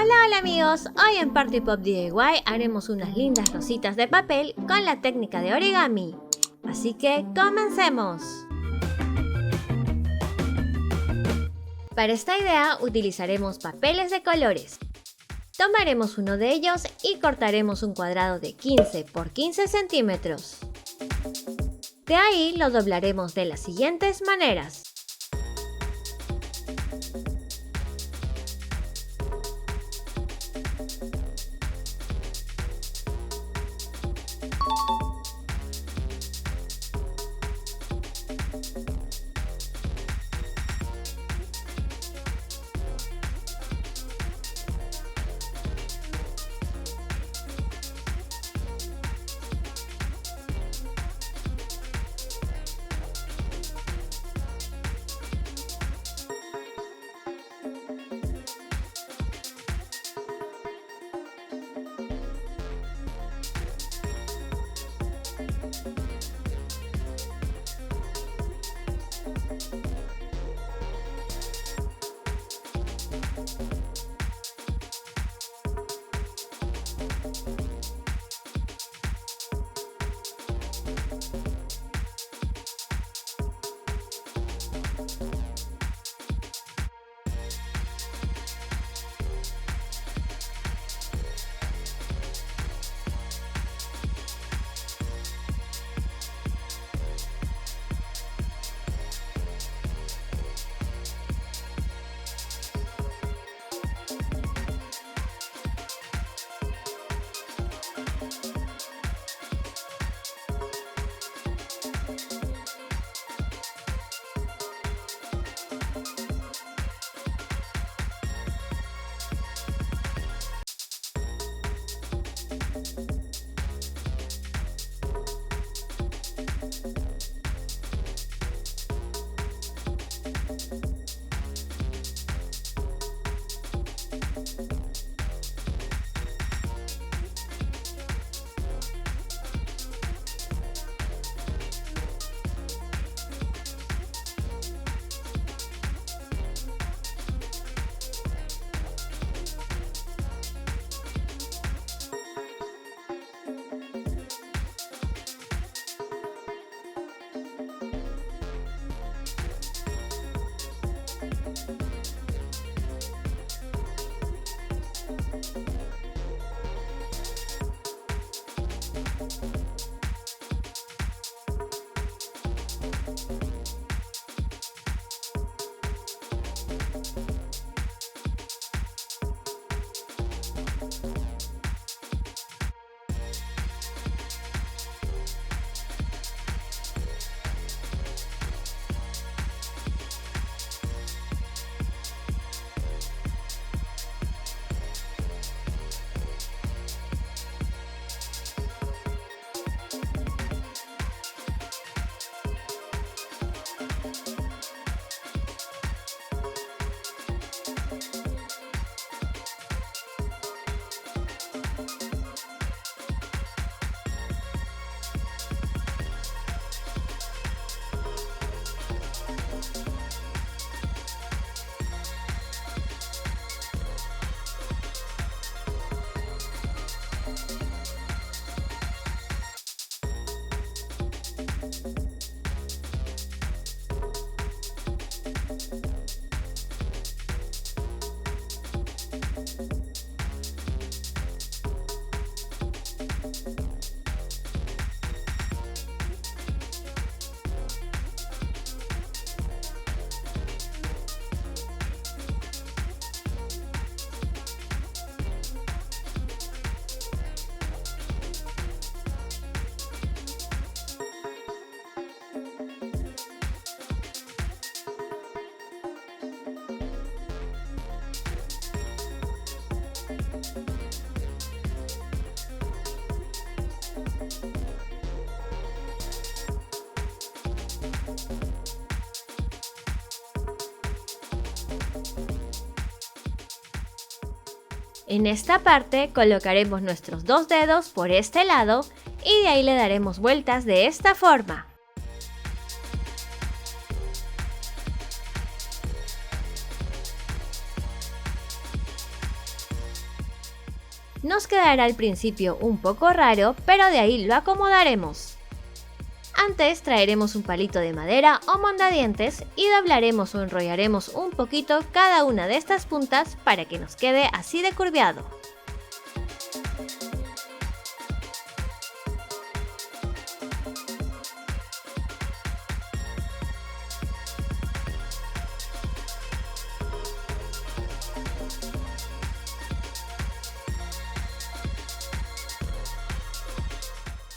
Hola amigos, hoy en Party Pop DIY haremos unas lindas rositas de papel con la técnica de origami. Así que comencemos. Para esta idea utilizaremos papeles de colores. Tomaremos uno de ellos y cortaremos un cuadrado de 15 por 15 centímetros. De ahí lo doblaremos de las siguientes maneras. En esta parte colocaremos nuestros dos dedos por este lado y de ahí le daremos vueltas de esta forma. Nos quedará al principio un poco raro, pero de ahí lo acomodaremos. Antes traeremos un palito de madera o mondadientes y doblaremos o enrollaremos un poquito cada una de estas puntas para que nos quede así de curviado.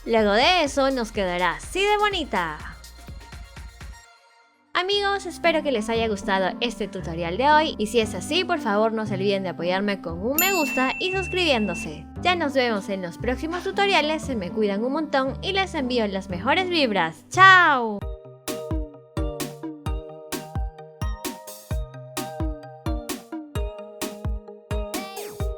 Luego de eso nos quedará así de bonita. Amigos, espero que les haya gustado este tutorial de hoy y si es así, por favor no se olviden de apoyarme con un me gusta y suscribiéndose. Ya nos vemos en los próximos tutoriales, se me cuidan un montón y les envío las mejores vibras. ¡Chao!